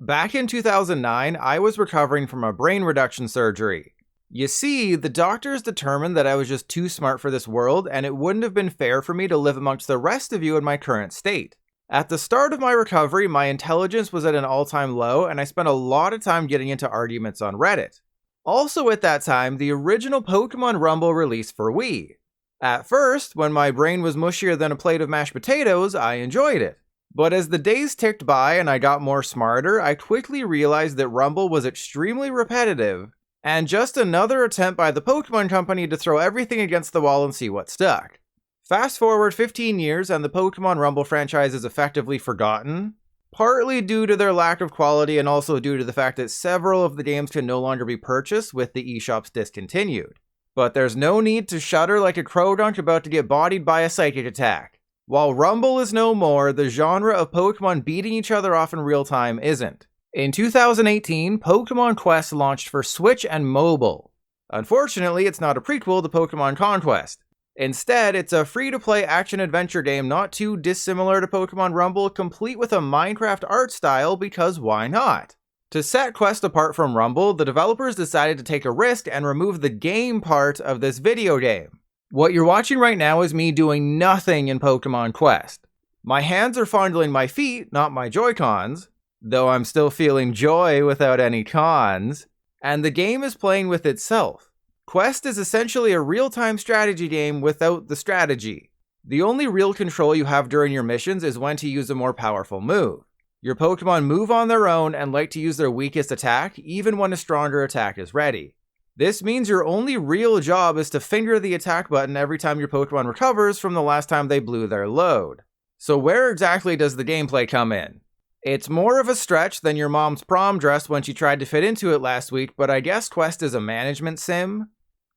Back in 2009, I was recovering from a brain reduction surgery. You see, the doctors determined that I was just too smart for this world, and it wouldn't have been fair for me to live amongst the rest of you in my current state. At the start of my recovery, my intelligence was at an all-time low, and I spent a lot of time getting into arguments on Reddit. Also at that time, the original Pokemon Rumble released for Wii. At first, when my brain was mushier than a plate of mashed potatoes, I enjoyed it. But as the days ticked by and I got more smarter, I quickly realized that Rumble was extremely repetitive, and just another attempt by the Pokemon Company to throw everything against the wall and see what stuck. Fast forward 15 years and the Pokemon Rumble franchise is effectively forgotten, partly due to their lack of quality and also due to the fact that several of the games can no longer be purchased with the eShops discontinued. But there's no need to shudder like a Crodunk about to get bodied by a psychic attack. While Rumble is no more, the genre of Pokemon beating each other off in real time isn't. In 2018, Pokemon Quest launched for Switch and mobile. Unfortunately, it's not a prequel to Pokemon Conquest. Instead, it's a free-to-play action-adventure game not too dissimilar to Pokemon Rumble, complete with a Minecraft art style because why not? To set Quest apart from Rumble, the developers decided to take a risk and remove the game part of this video game. What you're watching right now is me doing nothing in Pokemon Quest. My hands are fondling my feet, not my Joy-Cons, though I'm still feeling joy without any cons, and the game is playing with itself. Quest is essentially a real-time strategy game without the strategy. The only real control you have during your missions is when to use a more powerful move. Your Pokemon move on their own and like to use their weakest attack, even when a stronger attack is ready. This means your only real job is to finger the attack button every time your Pokemon recovers from the last time they blew their load. So where exactly does the gameplay come in? It's more of a stretch than your mom's prom dress when she tried to fit into it last week, but I guess Quest is a management sim.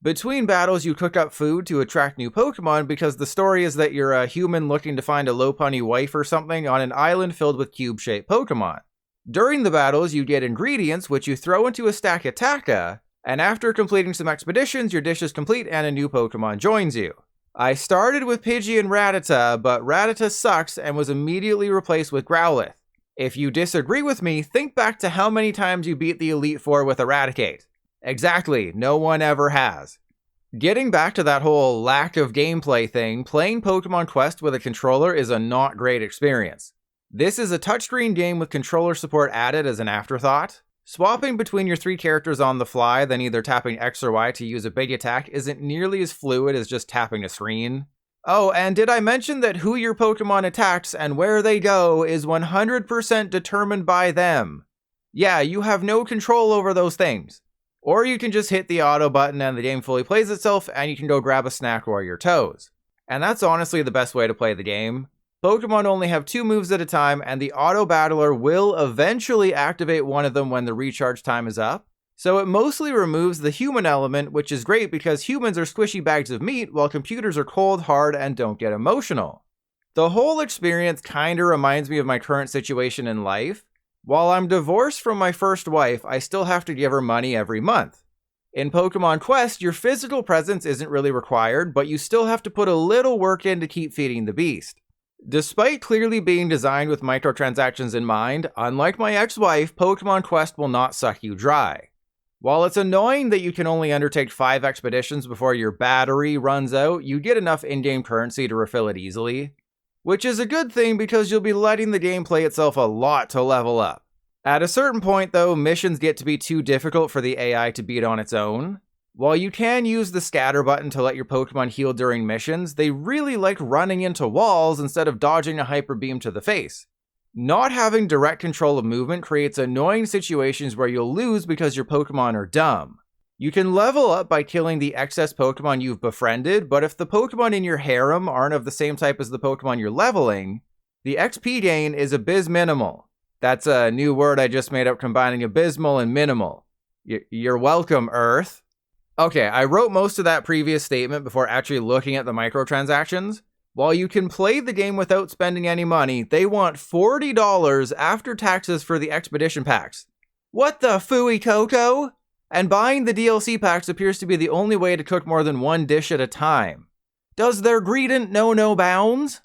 Between battles, you cook up food to attract new Pokemon because the story is that you're a human looking to find a Lopunny wife or something on an island filled with cube-shaped Pokemon. During the battles, you get ingredients which you throw into a stack of Taka, and after completing some expeditions, your dish is complete and a new Pokemon joins you. I started with Pidgey and Rattata, but Rattata sucks and was immediately replaced with Growlithe. If you disagree with me, think back to how many times you beat the Elite Four with Eradicate. Exactly, no one ever has. Getting back to that whole lack of gameplay thing, playing Pokemon Quest with a controller is a not great experience. This is a touchscreen game with controller support added as an afterthought. Swapping between your three characters on the fly, then either tapping X or Y to use a big attack isn't nearly as fluid as just tapping a screen. Oh, and did I mention that who your Pokemon attacks and where they go is 100% determined by them? Yeah, you have no control over those things. Or you can just hit the auto button and the game fully plays itself and you can go grab a snack while you're toes. And that's honestly the best way to play the game. Pokemon only have 2 moves at a time, and the auto battler will eventually activate one of them when the recharge time is up. So it mostly removes the human element, which is great because humans are squishy bags of meat while computers are cold, hard, and don't get emotional. The whole experience kinda reminds me of my current situation in life. While I'm divorced from my first wife, I still have to give her money every month. In Pokemon Quest, your physical presence isn't really required, but you still have to put a little work in to keep feeding the beast. Despite clearly being designed with microtransactions in mind, unlike my ex-wife, Pokemon Quest will not suck you dry. While it's annoying that you can only undertake 5 expeditions before your battery runs out, you get enough in-game currency to refill it easily. Which is a good thing because you'll be letting the game play itself a lot to level up. At a certain point though, missions get to be too difficult for the AI to beat on its own. While you can use the scatter button to let your Pokemon heal during missions, they really like running into walls instead of dodging a Hyper Beam to the face. Not having direct control of movement creates annoying situations where you'll lose because your Pokemon are dumb. You can level up by killing the excess Pokemon you've befriended, but if the Pokemon in your harem aren't of the same type as the Pokemon you're leveling, the XP gain is abysminimal. That's a new word I just made up combining abysmal and minimal. You're welcome, Earth. Okay, I wrote most of that previous statement before actually looking at the microtransactions. While you can play the game without spending any money, they want $40 after taxes for the expedition packs. What the phooey coco? And buying the DLC packs appears to be the only way to cook more than one dish at a time. Does their greedent know no bounds?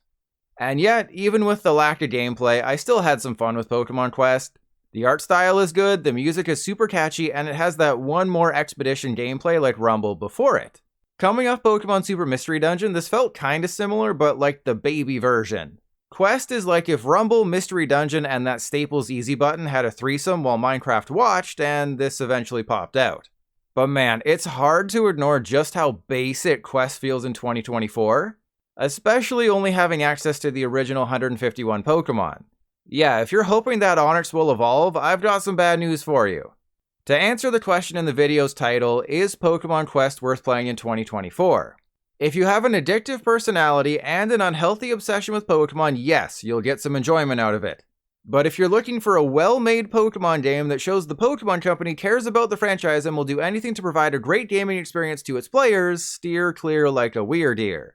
And yet, even with the lack of gameplay, I still had some fun with Pokemon Quest. The art style is good, the music is super catchy, and it has that one more expedition gameplay like Rumble before it. Coming off Pokemon Super Mystery Dungeon, this felt kinda similar, but like the baby version. Quest is like if Rumble, Mystery Dungeon, and that Staples Easy button had a threesome while Minecraft watched, and this eventually popped out. But man, it's hard to ignore just how basic Quest feels in 2024, especially only having access to the original 151 Pokemon. Yeah, if you're hoping that Onix will evolve, I've got some bad news for you. To answer the question in the video's title, is Pokemon Quest worth playing in 2024? If you have an addictive personality and an unhealthy obsession with Pokemon, yes, you'll get some enjoyment out of it. But if you're looking for a well-made Pokemon game that shows the Pokemon Company cares about the franchise and will do anything to provide a great gaming experience to its players, steer clear like a Weirdeer.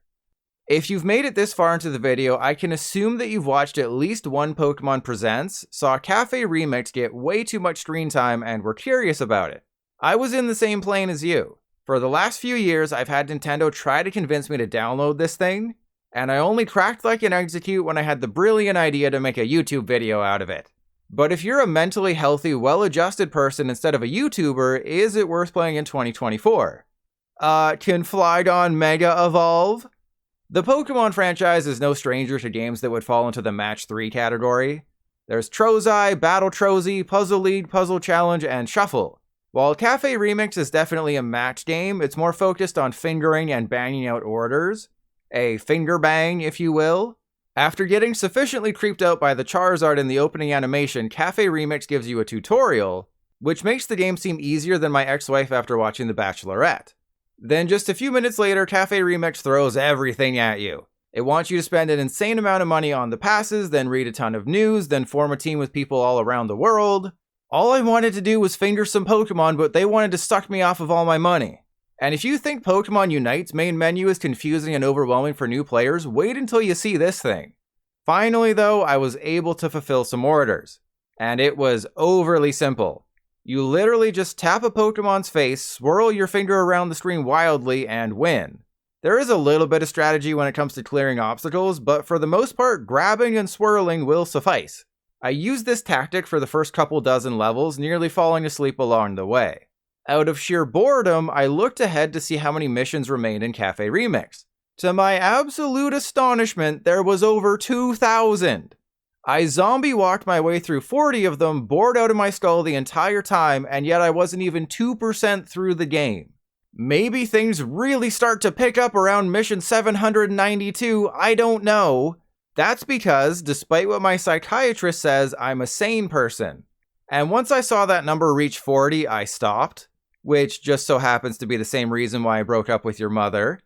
If you've made it this far into the video, I can assume that you've watched at least one Pokemon Presents, saw Cafe Remix get way too much screen time, and were curious about it. I was in the same plane as you. For the last few years, I've had Nintendo try to convince me to download this thing, and I only cracked like an execute when I had the brilliant idea to make a YouTube video out of it. But if you're a mentally healthy, well-adjusted person instead of a YouTuber, is it worth playing in 2024? Can Flygon Mega evolve? The Pokemon franchise is no stranger to games that would fall into the Match 3 category. There's Trozei, Battle Trozei, Puzzle League, Puzzle Challenge, and Shuffle. While Cafe Remix is definitely a match game, it's more focused on fingering and banging out orders. A finger bang, if you will. After getting sufficiently creeped out by the Charizard in the opening animation, Cafe Remix gives you a tutorial, which makes the game seem easier than my ex-wife after watching The Bachelorette. Then just a few minutes later, Cafe Remix throws everything at you. It wants you to spend an insane amount of money on the passes, then read a ton of news, then form a team with people all around the world. All I wanted to do was finger some Pokemon, but they wanted to suck me off of all my money. And if you think Pokemon Unite's main menu is confusing and overwhelming for new players, wait until you see this thing. Finally though, I was able to fulfill some orders. And it was overly simple. You literally just tap a Pokemon's face, swirl your finger around the screen wildly, and win. There is a little bit of strategy when it comes to clearing obstacles, but for the most part, grabbing and swirling will suffice. I used this tactic for the first couple dozen levels, nearly falling asleep along the way. Out of sheer boredom, I looked ahead to see how many missions remained in Cafe Remix. To my absolute astonishment, there was over 2,000. I zombie walked my way through 40 of them, bored out of my skull the entire time, and yet I wasn't even 2% through the game. Maybe things really start to pick up around mission 792, I don't know. That's because, despite what my psychiatrist says, I'm a sane person. And once I saw that number reach 40, I stopped, which just so happens to be the same reason why I broke up with your mother.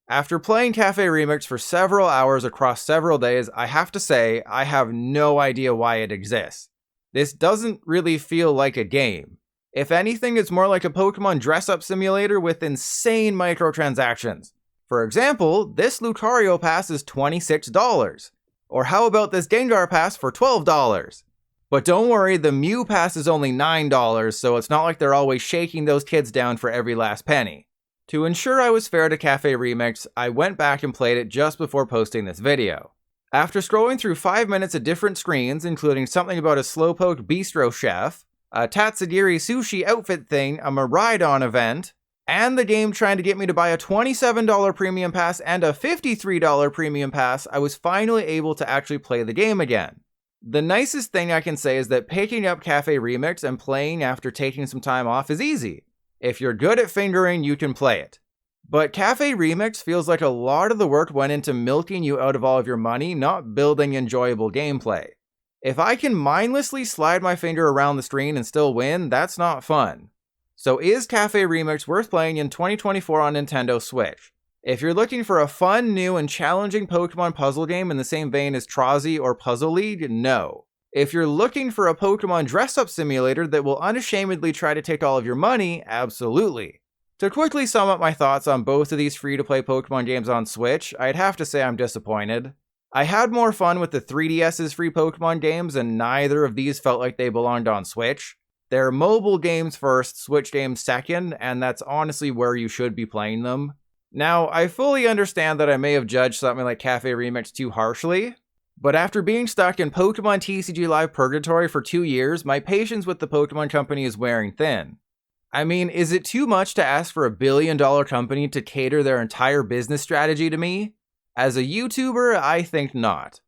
After playing Cafe Remix for several hours across several days, I have to say, I have no idea why it exists. This doesn't really feel like a game. If anything, it's more like a Pokemon dress-up simulator with insane microtransactions. For example, this Lucario pass is $26. Or how about this Gengar pass for $12? But don't worry, the Mew pass is only $9, so it's not like they're always shaking those kids down for every last penny. To ensure I was fair to Cafe Remix, I went back and played it just before posting this video. After scrolling through 5 minutes of different screens, including something about a Slowpoke Bistro Chef, a Tatsugiri Sushi outfit thing, a Miraidon event, and the game trying to get me to buy a $27 premium pass and a $53 premium pass, I was finally able to actually play the game again. The nicest thing I can say is that picking up Cafe Remix and playing after taking some time off is easy. If you're good at fingering, you can play it. But Cafe Remix feels like a lot of the work went into milking you out of all of your money, not building enjoyable gameplay. If I can mindlessly slide my finger around the screen and still win, that's not fun. So is Cafe Remix worth playing in 2024 on Nintendo Switch? If you're looking for a fun, new, and challenging Pokemon puzzle game in the same vein as Trozei or Puzzle League, no. If you're looking for a Pokemon dress-up simulator that will unashamedly try to take all of your money, absolutely. To quickly sum up my thoughts on both of these free-to-play Pokemon games on Switch, I'd have to say I'm disappointed. I had more fun with the 3DS's free Pokemon games, and neither of these felt like they belonged on Switch. They're mobile games first, Switch games second, and that's honestly where you should be playing them. Now, I fully understand that I may have judged something like Cafe Remix too harshly, But after being stuck in Pokemon TCG Live purgatory for 2 years, my patience with the Pokemon Company is wearing thin. I mean, is it too much to ask for a billion-dollar company to cater their entire business strategy to me? As a YouTuber, I think not.